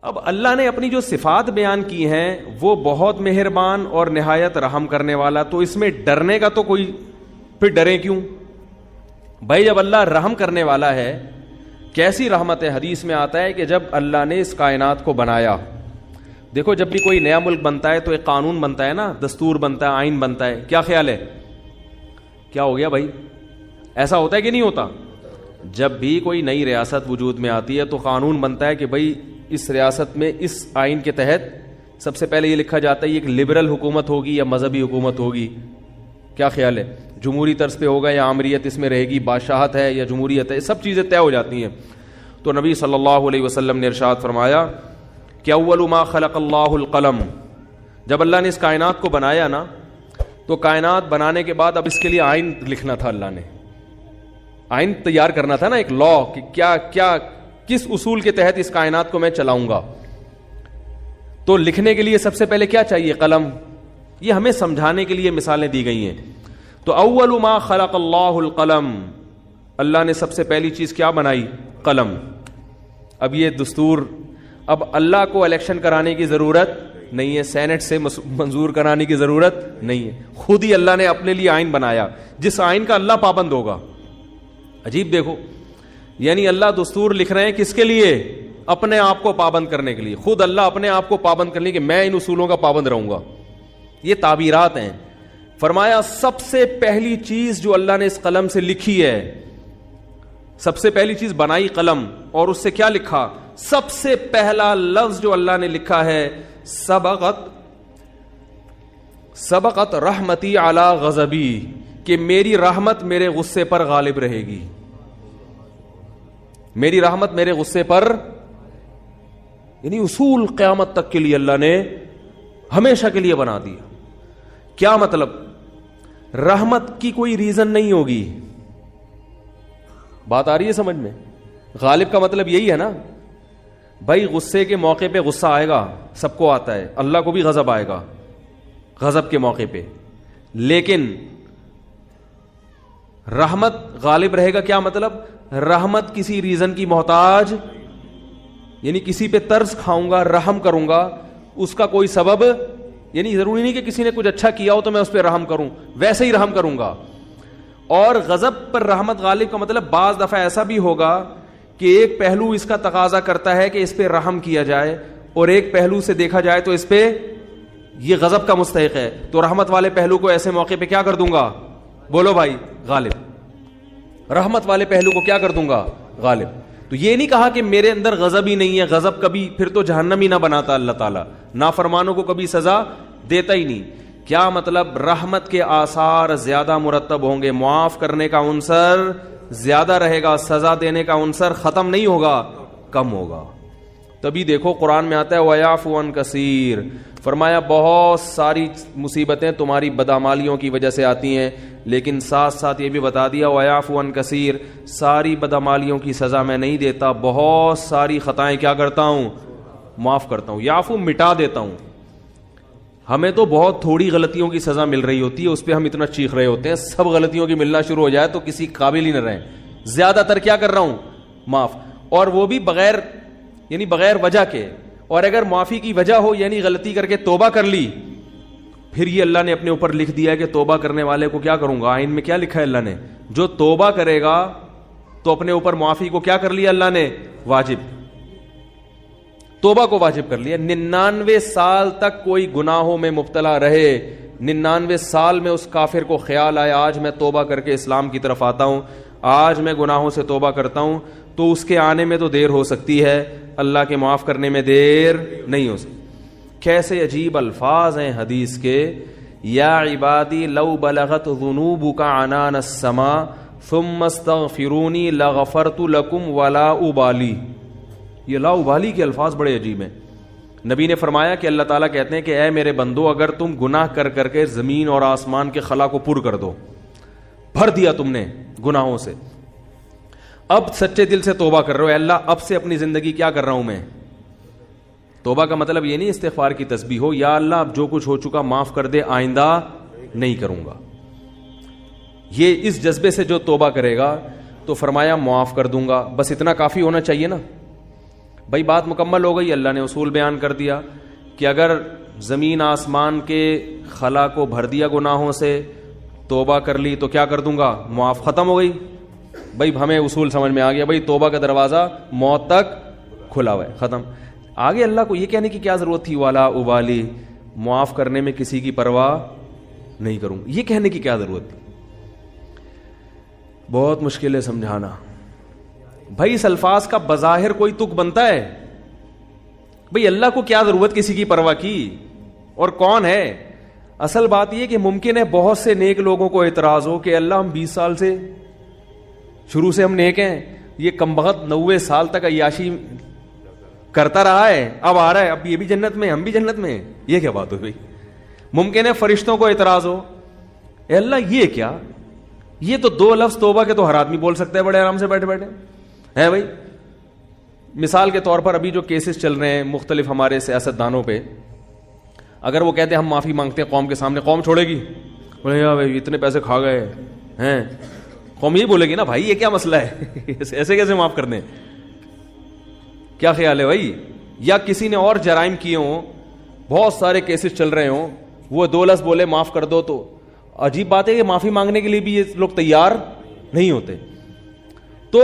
اب اللہ نے اپنی جو صفات بیان کی ہیں وہ بہت مہربان اور نہایت رحم کرنے والا، تو اس میں ڈرنے کا تو کوئی، پھر ڈریں کیوں بھائی؟ جب اللہ رحم کرنے والا ہے، کیسی رحمت ہے؟ حدیث میں آتا ہے کہ جب اللہ نے اس کائنات کو بنایا، دیکھو جب بھی کوئی نیا ملک بنتا ہے تو ایک قانون بنتا ہے نا، دستور بنتا ہے، آئین بنتا ہے، کیا خیال ہے؟ کیا ہو گیا بھائی؟ ایسا ہوتا ہے کہ نہیں ہوتا؟ جب بھی کوئی نئی ریاست وجود میں آتی ہے تو قانون بنتا ہے کہ بھائی اس ریاست میں اس آئین کے تحت سب سے پہلے یہ لکھا جاتا ہے یہ ایک لبرل حکومت ہوگی یا مذہبی حکومت ہوگی، کیا خیال ہے؟ جمہوری طرز پہ ہوگا یا آمریت اس میں رہے گی، بادشاہت ہے یا جمہوریت ہے، سب چیزیں طے ہو جاتی ہیں۔ تو نبی صلی اللہ علیہ وسلم نے ارشاد فرمایا کہ اول ما خلق اللہ القلم، جب اللہ نے اس کائنات کو بنایا نا تو کائنات بنانے کے بعد اب اس کے لیے آئین لکھنا تھا، اللہ نے آئین تیار کرنا تھا نا، ایک لا کہ کیا کیا کس اصول کے تحت اس کائنات کو میں چلاؤں گا۔ تو لکھنے کے لیے سب سے پہلے کیا چاہیے؟ قلم۔ یہ ہمیں سمجھانے کے لیے مثالیں دی گئی ہیں۔ تو اول ما خلق اللہ القلم، اللہ نے سب سے پہلی چیز کیا بنائی؟ قلم۔ اب یہ دستور، اب اللہ کو الیکشن کرانے کی ضرورت نہیں ہے، سینٹ سے منظور کرانے کی ضرورت نہیں ہے، خود ہی اللہ نے اپنے لیے آئین بنایا جس آئین کا اللہ پابند ہوگا۔ عجیب دیکھو، یعنی اللہ دستور لکھ رہے ہیں کس کے لیے؟ اپنے آپ کو پابند کرنے کے لیے، خود اللہ اپنے آپ کو پابند کرنے کے، میں ان اصولوں کا پابند رہوں گا۔ یہ تعبیرات ہیں۔ فرمایا سب سے پہلی چیز جو اللہ نے اس قلم سے لکھی ہے، سب سے پہلی چیز بنائی قلم، اور اس سے کیا لکھا؟ سب سے پہلا لفظ جو اللہ نے لکھا ہے سبقت رحمتی علی غضبی، کہ میری رحمت میرے غصے پر غالب رہے گی، میری رحمت میرے غصے پر، یعنی اصول قیامت تک کے لیے اللہ نے ہمیشہ کے لیے بنا دیا۔ کیا مطلب؟ رحمت کی کوئی ریزن نہیں ہوگی۔ بات آ رہی ہے سمجھ میں؟ غالب کا مطلب یہی ہے نا بھائی، غصے کے موقع پہ غصہ آئے گا، سب کو آتا ہے، اللہ کو بھی غضب آئے گا غضب کے موقع پہ، لیکن رحمت غالب رہے گا۔ کیا مطلب؟ رحمت کسی ریزن کی محتاج، یعنی کسی پہ ترس کھاؤں گا، رحم کروں گا، اس کا کوئی سبب، یعنی ضروری نہیں کہ کسی نے کچھ اچھا کیا ہو تو میں اس پہ رحم کروں، ویسے ہی رحم کروں گا۔ اور غضب پر رحمت غالب کا مطلب بعض دفعہ ایسا بھی ہوگا کہ ایک پہلو اس کا تقاضا کرتا ہے کہ اس پہ رحم کیا جائے، اور ایک پہلو سے دیکھا جائے تو اس پہ یہ غضب کا مستحق ہے، تو رحمت والے پہلو کو ایسے موقع پہ کیا کر دوں گا؟ بولو بھائی، غالب۔ رحمت والے پہلو کو کیا کر دوں گا؟ غالب۔ تو یہ نہیں کہا کہ میرے اندر غضب ہی نہیں ہے، غضب کبھی پھر تو جہنم ہی نہ بناتا اللہ تعالیٰ، نافرمانوں کو کبھی سزا دیتا ہی نہیں۔ کیا مطلب؟ رحمت کے آثار زیادہ مرتب ہوں گے، معاف کرنے کا عنصر زیادہ رہے گا، سزا دینے کا عنصر ختم نہیں ہوگا، کم ہوگا۔ تبھی دیکھو قرآن میں آتا ہے وَيَعْفُو عَنْ كَثِيرٍ، فرمایا بہت ساری مصیبتیں تمہاری بدعمالیوں کی وجہ سے آتی ہیں، لیکن ساتھ ساتھ یہ بھی بتا دیا وَيَعْفُو عَنْ كَثِيرٍ، ساری بدعمالیوں کی سزا میں نہیں دیتا، بہت ساری خطائیں کیا کرتا ہوں؟ معاف کرتا ہوں۔ یعفو مٹا دیتا ہوں۔ ہمیں تو بہت تھوڑی غلطیوں کی سزا مل رہی ہوتی ہے، اس پہ ہم اتنا چیخ رہے ہوتے ہیں، سب غلطیوں کی ملنا شروع ہو جائے تو کسی قابل ہی نہ رہے۔ زیادہ تر کیا کر رہا ہوں؟ معاف، اور وہ بھی بغیر، یعنی بغیر وجہ کے، اور اگر معافی کی وجہ ہو، یعنی غلطی کر کے توبہ کر لی، پھر یہ اللہ نے اپنے اوپر لکھ دیا کہ توبہ کرنے والے کو کیا کروں گا۔ آئین میں کیا لکھا ہے اللہ نے؟ جو توبہ کرے گا تو اپنے اوپر معافی کو کیا کر لیا اللہ نے؟ واجب، توبہ کو واجب کر لیا۔ 99 سال تک کوئی گناہوں میں مبتلا رہے، 99 سال میں اس کافر کو خیال آیا آج میں توبہ کر کے اسلام کی طرف آتا ہوں، آج میں گناہوں سے توبہ کرتا ہوں، تو اس کے آنے میں تو دیر ہو سکتی ہے، اللہ کے معاف کرنے میں دیر نہیں ہو سکتی۔ کیسے عجیب الفاظ ہیں حدیث کے، یا عبادی لو بلغت ذنوبک عنان السماء ثم استغفرونی لغفرت لکم ولا ابالی۔ یہ لا ابالی کے الفاظ بڑے عجیب ہیں۔ نبی نے فرمایا کہ اللہ تعالیٰ کہتے ہیں کہ اے میرے بندو، اگر تم گناہ کر کر کے زمین اور آسمان کے خلا کو پر کر دو، بھر دیا تم نے گناہوں سے، اب سچے دل سے توبہ کر رہے ہو، اے اللہ اب سے اپنی زندگی کیا کر رہا ہوں میں۔ توبہ کا مطلب یہ نہیں استغفار کی تسبیح ہو، یا اللہ اب جو کچھ ہو چکا معاف کر دے، آئندہ نہیں کروں گا۔ یہ اس جذبے سے جو توبہ کرے گا تو فرمایا معاف کر دوں گا۔ بس اتنا کافی ہونا چاہیے نا۔ بھائی بات مکمل ہو گئی. اللہ نے اصول بیان کر دیا کہ اگر زمین آسمان کے خلا کو بھر دیا گناہوں سے, توبہ کر لی تو کیا کر دوں گا, معاف, ختم ہو گئی. بھائی ہمیں اصول سمجھ میں آ گیا, بھائی توبہ کا دروازہ موت تک کھلا ہوا ہے, ختم. آگے اللہ کو یہ کہنے کی کیا ضرورت تھی, والا ابالی, معاف کرنے میں کسی کی پرواہ نہیں کروں, یہ کہنے کی کیا ضرورت تھی؟ بہت مشکل ہے سمجھانا. بھائی اس الفاظ کا بظاہر کوئی تک بنتا ہے؟ بھئی اللہ کو کیا ضرورت کسی کی پرواہ کی, اور کون ہے؟ اصل بات یہ کہ ممکن ہے بہت سے نیک لوگوں کو اعتراض ہو کہ اللہ ہم 20 سال سے شروع سے ہم نیک ہیں, یہ کمبخت 90 سال تک عیاشی کرتا رہا ہے, اب آ رہا ہے, اب یہ بھی جنت میں, ہم بھی جنت میں, یہ کیا بات ہو بھائی؟ ممکن ہے فرشتوں کو اعتراض ہو, اے اللہ یہ کیا, یہ تو 2 لفظ توبہ کے تو ہر آدمی بول سکتا ہے بڑے آرام سے بیٹھے بیٹھے ہیں بھائی. مثال کے طور پر ابھی جو کیسز چل رہے ہیں مختلف ہمارے سیاست دانوں پہ, اگر وہ کہتے ہیں ہم معافی مانگتے ہیں قوم کے سامنے, قوم چھوڑے گی؟ بولے یار بھائی اتنے پیسے کھا گئے ہیں, قوم یہی بولے گی نا بھائی یہ کیا مسئلہ ہے, ایسے کیسے معاف کر دیں؟ کیا خیال ہے بھائی؟ یا کسی نے اور جرائم کیے ہوں, بہت سارے کیسز چل رہے ہوں, وہ 2 لفظ بولے معاف کر دو, تو عجیب بات ہے کہ معافی مانگنے کے لیے بھی یہ لوگ تیار نہیں ہوتے. تو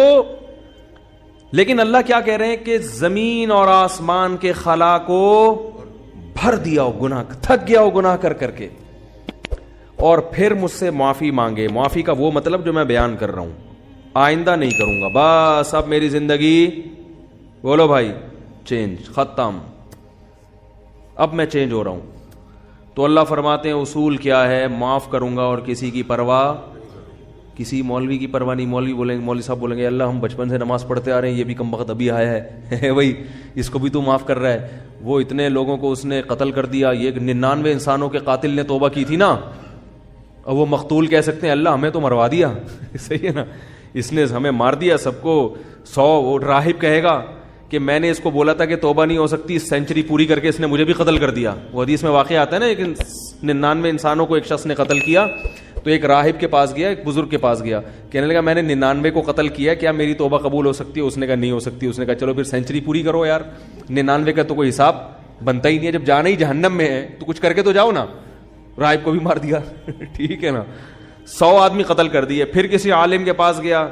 لیکن اللہ کیا کہہ رہے ہیں کہ زمین اور آسمان کے خلا کو بھر دیا ہو گناہ, تھک گیا ہو گناہ کر کر کے, اور پھر مجھ سے معافی مانگے. معافی کا وہ مطلب جو میں بیان کر رہا ہوں, آئندہ نہیں کروں گا, بس اب میری زندگی, بولو بھائی, چینج, ختم, اب میں چینج ہو رہا ہوں. تو اللہ فرماتے ہیں اصول کیا ہے, معاف کروں گا اور کسی کی پرواہ, کسی مولوی کی پرواہ نہیں. مولوی بولیں گے, مولوی صاحب بولیں گے اللہ ہم بچپن سے نماز پڑھتے آ رہے ہیں, یہ بھی کم وقت ابھی آیا ہے بھائی اس کو بھی تو معاف کر رہا ہے, وہ اتنے لوگوں کو اس نے قتل کر دیا, یہ 99 انسانوں کے قاتل نے توبہ کی تھی نا, اور وہ مقتول کہہ سکتے ہیں اللہ ہمیں تو مروا دیا صحیح ہے نا, اس نے ہمیں مار دیا سب کو. 100 وہ راہب کہے گا کہ میں نے اس کو بولا تھا کہ توبہ نہیں ہو سکتی, سینچری پوری کر کے اس نے مجھے بھی قتل کر دیا. وہ حدیث میں واقعہ آتا ہے نا, لیکن 99 انسانوں کو ایک شخص نے قتل کیا, تو ایک راہب کے پاس گیا, ایک بزرگ کے پاس گیا, کہنے لگا میں نے 99 کو قتل کیا, کیا میری توبہ قبول ہو سکتی ہے؟ اس نے کہا نہیں ہو سکتی. اس نے کہا چلو پھر سینچری پوری کرو یار, 99 کا تو کوئی حساب بنتا ہی نہیں ہے, جب جانا ہی جہنم میں ہے تو کچھ کر کے تو جاؤ نا. راہب کو بھی مار دیا ٹھیک ہے نا, 100 آدمی قتل کر دیے. پھر کسی عالم کے پاس گیا,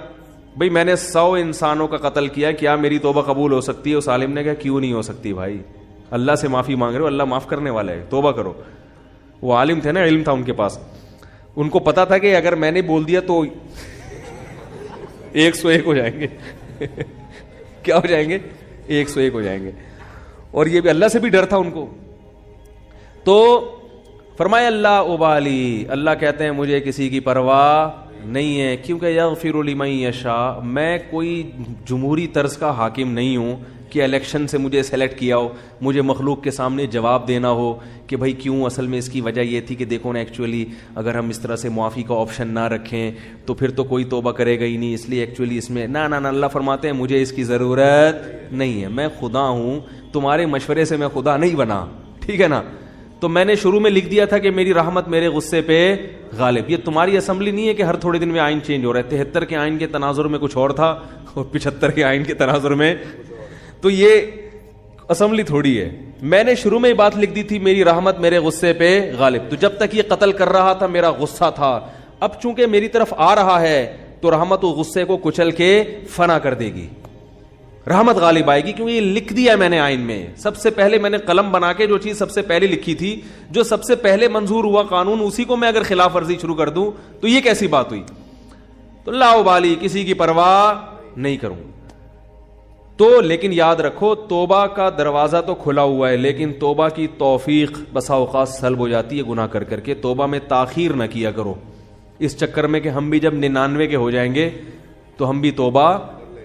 بھئی میں نے 100 انسانوں کا قتل کیا, کیا میری توبہ قبول ہو سکتی ہے؟ اس عالم نے کہا کیوں نہیں ہو سکتی بھائی, اللہ سے معافی مانگ رہے ہو, اللہ معاف کرنے والا ہے, توبہ کرو. وہ عالم تھے نا, علم تھا ان کے پاس, ان کو پتا تھا کہ اگر میں نے بول دیا تو 101 ہو جائیں گے کیا ہو جائیں گے؟ 101 ہو جائیں گے. اور یہ بھی اللہ سے بھی ڈر تھا ان کو. تو فرمایا اللہ ابالی, اللہ کہتے ہیں مجھے کسی کی پرواہ نہیں ہے, کیونکہ یغفر لمن یشاء, میں کوئی جمہوری طرز کا حاکم نہیں ہوں کہ الیکشن سے مجھے سلیکٹ کیا ہو, مجھے مخلوق کے سامنے جواب دینا ہو کہ بھائی کیوں, اصل میں اس کی وجہ یہ تھی کہ دیکھو نا ایکچولی اگر ہم اس طرح سے معافی کا آپشن نہ رکھیں تو پھر تو کوئی توبہ کرے گا ہی نہیں, اس لیے ایکچولی اس میں نہ اللہ فرماتے ہیں مجھے اس کی ضرورت نہیں ہے, میں خدا ہوں, تمہارے مشورے سے میں خدا نہیں بنا, ٹھیک ہے نا. تو میں نے شروع میں لکھ دیا تھا کہ میری رحمت میرے غصے پہ غالب. یہ تمہاری اسمبلی نہیں ہے کہ ہر تھوڑے دن میں آئین چینج ہو رہا ہے. 73 کے آئین کے تناظر میں کچھ اور تھا اور 75 کے آئین کے تناظر میں, تو یہ اسمبلی تھوڑی ہے. میں نے شروع میں یہ بات لکھ دی تھی میری رحمت میرے غصے پہ غالب. تو جب تک یہ قتل کر رہا تھا میرا غصہ تھا, اب چونکہ میری طرف آ رہا ہے تو رحمت و غصے کو کچل کے فنا کر دے گی, رحمت غالب آئے گی, کیونکہ یہ لکھ دیا ہے میں نے آئین میں. سب سے پہلے میں نے قلم بنا کے جو چیز سب سے پہلے لکھی تھی, جو سب سے پہلے منظور ہوا قانون, اسی کو میں اگر خلاف ورزی شروع کر دوں تو یہ کیسی بات ہوئی؟ تو لا ابالی, کسی کی پرواہ نہیں کروں. تو لیکن یاد رکھو توبہ کا دروازہ تو کھلا ہوا ہے, لیکن توبہ کی توفیق بسا اوقات سلب ہو جاتی ہے گناہ کر کر کے. توبہ میں تاخیر نہ کیا کرو اس چکر میں کہ ہم بھی جب 99 کے ہو جائیں گے تو ہم بھی توبہ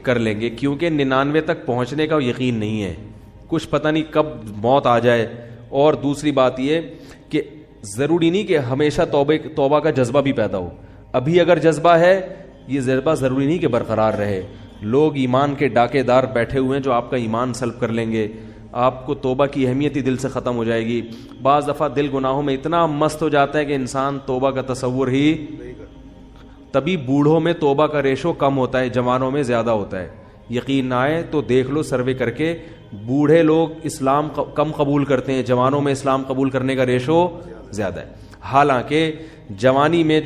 کر لیں گے, کیونکہ 99 تک پہنچنے کا یقین نہیں ہے, کچھ پتہ نہیں کب موت آ جائے. اور دوسری بات یہ کہ ضروری نہیں کہ ہمیشہ توبہ کا جذبہ بھی پیدا ہو. ابھی اگر جذبہ ہے, یہ جذبہ ضروری نہیں کہ برقرار رہے. لوگ ایمان کے ڈاکے دار بیٹھے ہوئے ہیں جو آپ کا ایمان سلب کر لیں گے, آپ کو توبہ کی اہمیت ہی دل سے ختم ہو جائے گی. بعض دفعہ دل گناہوں میں اتنا مست ہو جاتا ہے کہ انسان توبہ کا تصور ہی, تبھی بوڑھوں میں توبہ کا ریشو کم ہوتا ہے, جوانوں میں زیادہ ہوتا ہے. یقین نہ آئے تو دیکھ لو سروے کر کے, بوڑھے لوگ اسلام کم قبول کرتے ہیں, جوانوں میں اسلام قبول کرنے کا ریشو زیادہ ہے. حالانکہ جوانی میں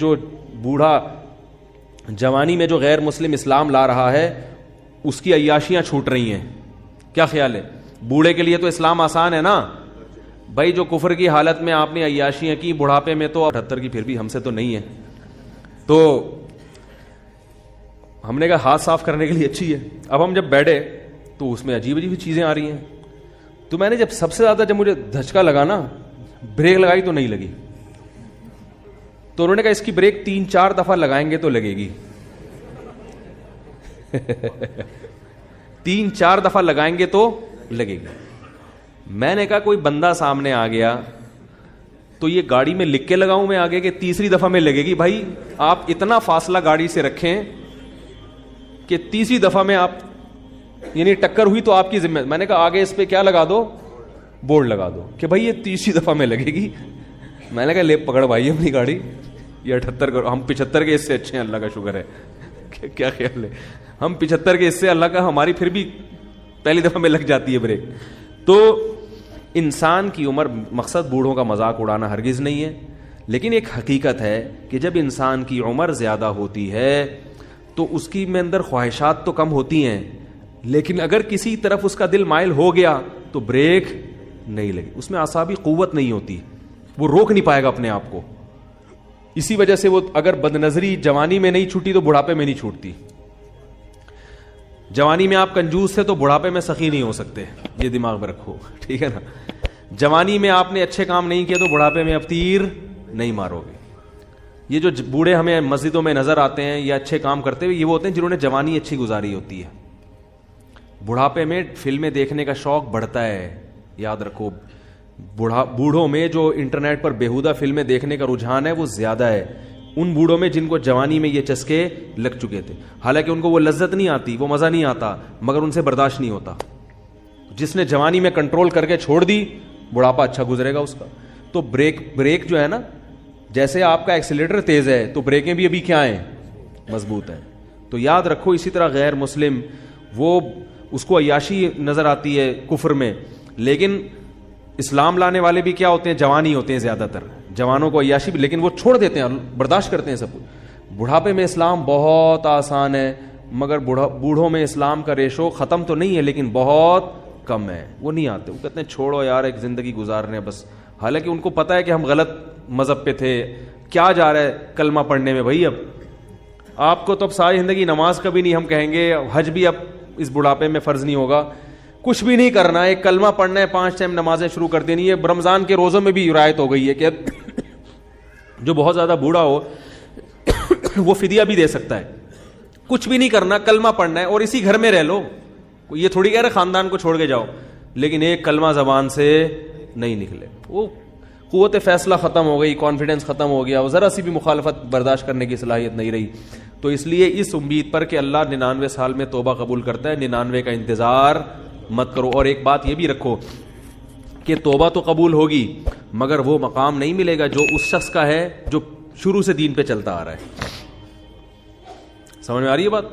جو غیر مسلم اسلام لا رہا ہے اس کی عیاشیاں چھوٹ رہی ہیں. کیا خیال ہے؟ بوڑھے کے لیے تو اسلام آسان ہے نا بھائی. جو کفر کی حالت میں آپ نے عیاشیاں کی, بڑھاپے میں تو 78 کی پھر بھی ہم سے تو نہیں ہے, تو ہم نے کہا ہاتھ صاف کرنے کے لیے اچھی ہے. اب ہم جب بیٹھے تو اس میں عجیب عجیب چیزیں آ رہی ہیں. تو میں نے جب سب سے زیادہ جب مجھے دھچکا لگا نا, بریک لگائی تو نہیں لگی. تو انہوں نے کہا اس کی بریک 3-4 دفعہ لگائیں گے تو لگے گی. 3-4 دفعہ لگائیں گے تو لگے گی. میں نے کہا کوئی بندہ سامنے آ گیا تو یہ گاڑی میں لکھ کے لگاؤں میں آگے کہ تیسری دفعہ میں لگے گی. بھائی آپ اتنا فاصلہ گاڑی سے رکھیں کہ تیسری دفعہ میں آپ یعنی ٹکر ہوئی تو آپ کی ذمہ. میں نے کہا آگے اس پہ کیا لگا دو, بورڈ لگا دو کہ بھائی یہ تیسری دفعہ میں لگے گی. میں نے کہا لے پکڑ بھائی اپنی گاڑی, یہ 78 کرو, ہم 75 کے اس سے اچھے ہیں, اللہ کا شکر ہے. کیا خیال ہے؟ ہم 75 کے اس سے, اللہ کا, ہماری پھر بھی پہلی دفعہ میں لگ جاتی ہے بریک. تو انسان کی عمر, مقصد بوڑھوں کا مذاق اڑانا ہرگز نہیں ہے, لیکن ایک حقیقت ہے کہ جب انسان کی عمر زیادہ ہوتی ہے تو اس کی میں اندر خواہشات تو کم ہوتی ہیں, لیکن اگر کسی طرف اس کا دل مائل ہو گیا تو بریک نہیں لگی. اس میں اعصابی قوت نہیں ہوتی, وہ روک نہیں پائے گا اپنے آپ کو. اسی وجہ سے وہ اگر بد نظری جوانی میں نہیں چھوٹی تو بڑھاپے میں نہیں چھوٹتی. جوانی میں آپ کنجوس تھے تو بڑھاپے میں سخی نہیں ہو سکتے, یہ دماغ میں رکھو, ٹھیک ہے نا. جوانی میں آپ نے اچھے کام نہیں کیے تو بڑھاپے میں اب تیر نہیں مارو گے. یہ جو بوڑھے ہمیں مسجدوں میں نظر آتے ہیں یا اچھے کام کرتے ہوئے, یہ وہ ہوتے ہیں جنہوں نے جوانی اچھی گزاری ہوتی ہے. بڑھاپے میں فلمیں دیکھنے کا شوق بڑھتا ہے, یاد رکھو. بوڑھوں میں جو انٹرنیٹ پر بیہودہ فلمیں دیکھنے کا رجحان ہے وہ زیادہ ہے ان بوڑھوں میں جن کو جوانی میں یہ چسکے لگ چکے تھے. حالانکہ ان کو وہ لذت نہیں آتی, وہ مزہ نہیں آتا, مگر ان سے برداشت نہیں ہوتا. جس نے جوانی میں کنٹرول کر کے چھوڑ دی, بڑھاپا اچھا گزرے گا اس کا. تو بریک جو ہے نا, جیسے آپ کا ایکسیلیٹر تیز ہے تو بریکیں بھی ابھی کیا ہیں, مضبوط ہیں. تو یاد رکھو اسی طرح غیر مسلم وہ اس کو عیاشی نظر آتی ہے کفر میں, لیکن اسلام لانے والے بھی کیا ہوتے ہیں, جوان ہی ہوتے ہیں زیادہ تر. جوانوں کو عیاشی بھی, لیکن وہ چھوڑ دیتے ہیں, برداشت کرتے ہیں سب کچھ. بڑھاپے میں اسلام بہت آسان ہے, مگر بوڑھوں میں اسلام کا ریشو ختم تو نہیں ہے لیکن بہت کم ہے. وہ نہیں آتے, وہ کہتے ہیں چھوڑو یار ایک زندگی گزارنے بس. حالانکہ ان کو پتہ ہے کہ ہم غلط مذہب پہ تھے. کیا جا رہا ہے کلمہ پڑھنے میں بھائی, اب آپ کو تو اب ساری زندگی نماز کا بھی نہیں ہم کہیں گے, حج بھی اب اس بڑھاپے میں فرض نہیں ہوگا, کچھ بھی نہیں کرنا ہے, ایک کلمہ پڑھنا ہے, 5 ٹائم نمازیں شروع کر دینی ہے. رمضان کے روزوں میں بھی رعایت ہو گئی ہے کہ جو بہت زیادہ بوڑھا ہو وہ فدیہ بھی دے سکتا ہے. کچھ بھی نہیں کرنا, کلمہ پڑھنا ہے اور اسی گھر میں رہ لو. یہ تھوڑی کہہ رہے خاندان کو چھوڑ کے جاؤ, لیکن ایک کلمہ زبان سے نہیں نکلے. وہ قوت فیصلہ ختم ہو گئی, کانفیڈنس ختم ہو گیا, وہ ذرا سی بھی مخالفت برداشت کرنے کی صلاحیت نہیں رہی. تو اس لیے اس امید پر کہ اللہ 99 سال میں توبہ قبول کرتا ہے, 99 کا انتظار مت کرو. اور ایک بات یہ بھی رکھو کہ توبہ تو قبول ہوگی مگر وہ مقام نہیں ملے گا جو اس شخص کا ہے جو شروع سے دین پہ چلتا آ رہا ہے. سمجھ میں آ رہی ہے بات؟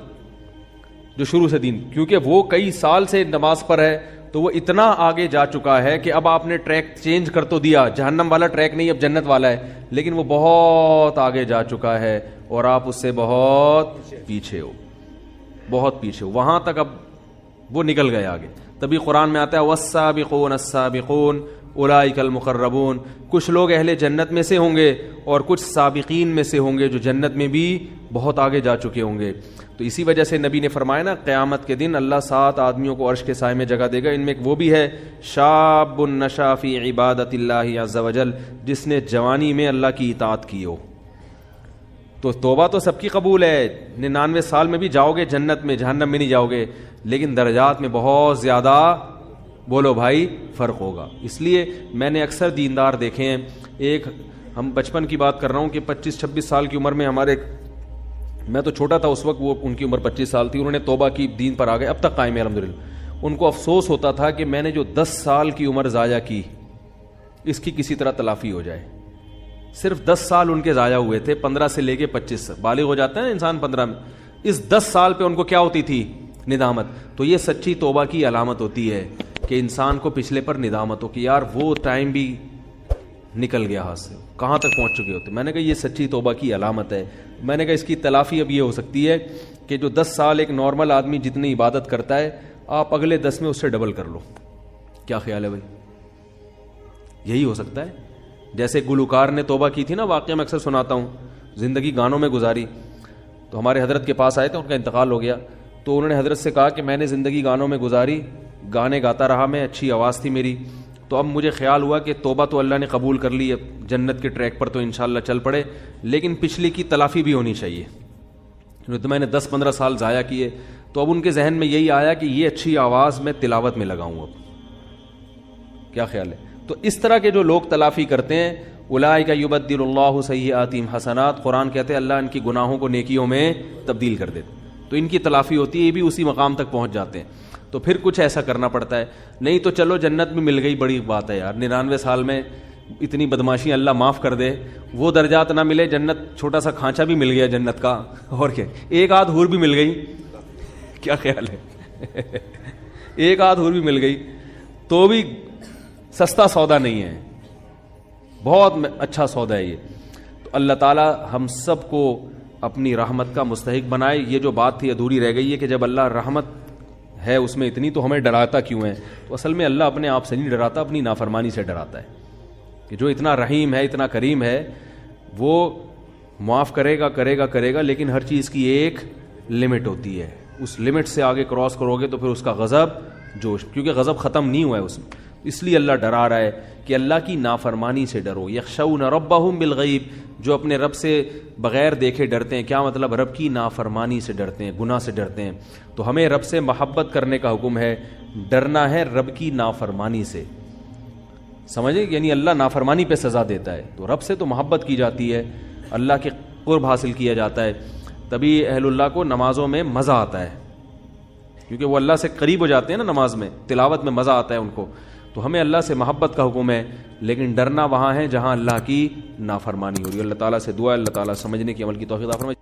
جو شروع سے دین, کیونکہ وہ کئی سال سے نماز پر ہے تو وہ اتنا آگے جا چکا ہے کہ اب آپ نے ٹریک چینج کر تو دیا, جہنم والا ٹریک نہیں اب جنت والا ہے, لیکن وہ بہت آگے جا چکا ہے اور آپ اس سے بہت پیچھے ہو, بہت پیچھے ہو. وہاں تک اب وہ نکل گئے آگے. تبھی قرآن میں آتا ہے والسابقون السابقون اولئک المقربون. کچھ لوگ اہل جنت میں سے ہوں گے اور کچھ سابقین میں سے ہوں گے جو جنت میں بھی بہت آگے جا چکے ہوں گے. تو اسی وجہ سے نبی نے فرمایا نا, قیامت کے دن اللہ 7 آدمیوں کو عرش کے سائے میں جگہ دے گا. ان میں ایک وہ بھی ہے شاب نشا فی عبادت اللہ عز وجل, جس نے جوانی میں اللہ کی اطاعت کی ہو. تو توبہ تو سب کی قبول ہے, 99 سال میں بھی جاؤ گے جنت میں, جہنم میں نہیں جاؤ گے, لیکن درجات میں بہت زیادہ بولو بھائی فرق ہوگا. اس لیے میں نے اکثر دیندار دیکھے ہیں, ایک ہم بچپن کی بات کر رہا ہوں کہ 25-26 سال کی عمر میں ہمارے, میں تو چھوٹا تھا اس وقت, وہ ان کی عمر 25 سال تھی, انہوں نے توبہ کی, دین پر آ گئے, اب تک قائم ہے الحمدللہ. ان کو افسوس ہوتا تھا کہ میں نے جو 10 سال کی عمر ضائع کی اس کی کسی طرح تلافی ہو جائے. صرف 10 سال ان کے ضائع ہوئے تھے, 15 سے لے کے 25, بالغ ہو جاتا ہے انسان 15 میں. اس 10 سال پہ ان کو کیا ہوتی تھی, ندامت. تو یہ سچی توبہ کی علامت ہوتی ہے کہ انسان کو پچھلے پر ندامت ہو کہ یار وہ ٹائم بھی نکل گیا ہاتھ سے, کہاں تک پہنچ چکے ہوتے. میں نے کہا یہ سچی توبہ کی علامت ہے. میں نے کہا اس کی تلافی اب یہ ہو سکتی ہے کہ جو 10 سال ایک نارمل آدمی جتنی عبادت کرتا ہے, آپ اگلے 10 میں اس سے ڈبل کر لو. کیا خیال ہے بھائی؟ یہی ہو سکتا ہے. جیسے گلوکار نے توبہ کی تھی نا, واقعہ میں اکثر سناتا ہوں, زندگی گانوں میں گزاری. تو ہمارے حضرت کے پاس آئے تھے, ان کا انتقال ہو گیا. تو انہوں نے حضرت سے کہا کہ میں نے زندگی گانوں میں گزاری, گانے گاتا رہا میں, اچھی آواز تھی میری, تو اب مجھے خیال ہوا کہ توبہ تو اللہ نے قبول کر لی, اب جنت کے ٹریک پر تو انشاءاللہ چل پڑے, لیکن پچھلی کی تلافی بھی ہونی چاہیے. تو میں نے 10-15 سال ضائع کیے. تو اب ان کے ذہن میں یہی آیا کہ یہ اچھی آواز میں تلاوت میں لگاؤں اب. کیا خیال ہے؟ تو اس طرح کے جو لوگ تلافی کرتے ہیں, اولئک یبدل اللہ سیئاتہم حسنات, قرآن کہتے ہیں اللہ ان کی گناہوں کو نیکیوں میں تبدیل کر دیتے, تو ان کی تلافی ہوتی ہے, یہ بھی اسی مقام تک پہنچ جاتے ہیں. تو پھر کچھ ایسا کرنا پڑتا ہے. نہیں تو چلو جنت میں مل گئی, بڑی بات ہے یار, 99 سال میں اتنی بدماشی اللہ معاف کر دے, وہ درجات نہ ملے, جنت چھوٹا سا کھانچا بھی مل گیا جنت کا, اور کیا, ایک آدھ حور بھی مل گئی. کیا خیال ہے؟ ایک آدھ حور بھی مل گئی تو بھی سستا سودا نہیں ہے, بہت اچھا سودا ہے یہ. تو اللہ تعالی ہم سب کو اپنی رحمت کا مستحق بنائے. یہ جو بات تھی ادھوری رہ گئی ہے کہ جب اللہ رحمت ہے اس میں اتنی, تو ہمیں ڈراتا کیوں ہے؟ تو اصل میں اللہ اپنے آپ سے نہیں ڈراتا, اپنی نافرمانی سے ڈراتا ہے کہ جو اتنا رحیم ہے, اتنا کریم ہے, وہ معاف کرے گا, لیکن ہر چیز کی ایک لمٹ ہوتی ہے. اس لمٹ سے آگے کراس کرو گے تو پھر اس کا غضب جوش, کیونکہ غضب ختم نہیں ہوا ہے اس میں, اس لیے اللہ ڈرا رہا ہے کہ اللہ کی نافرمانی سے ڈرو. یخشون ربہم بالغیب, جو اپنے رب سے بغیر دیکھے ڈرتے ہیں. کیا مطلب؟ رب کی نافرمانی سے ڈرتے ہیں, گناہ سے ڈرتے ہیں. تو ہمیں رب سے محبت کرنے کا حکم ہے, ڈرنا ہے رب کی نافرمانی سے. سمجھے؟ یعنی اللہ نافرمانی پہ سزا دیتا ہے, تو رب سے تو محبت کی جاتی ہے, اللہ کے قرب حاصل کیا جاتا ہے. تبھی اہل اللہ کو نمازوں میں مزہ آتا ہے, کیونکہ وہ اللہ سے قریب ہو جاتے ہیں نا نماز میں, تلاوت میں مزہ آتا ہے ان کو. تو ہمیں اللہ سے محبت کا حکم ہے, لیکن ڈرنا وہاں ہے جہاں اللہ کی نافرمانی ہو رہی ہے. اللہ تعالیٰ سے دعا ہے اللہ تعالیٰ سمجھنے کی, عمل کی توفیق عطا فرمائے.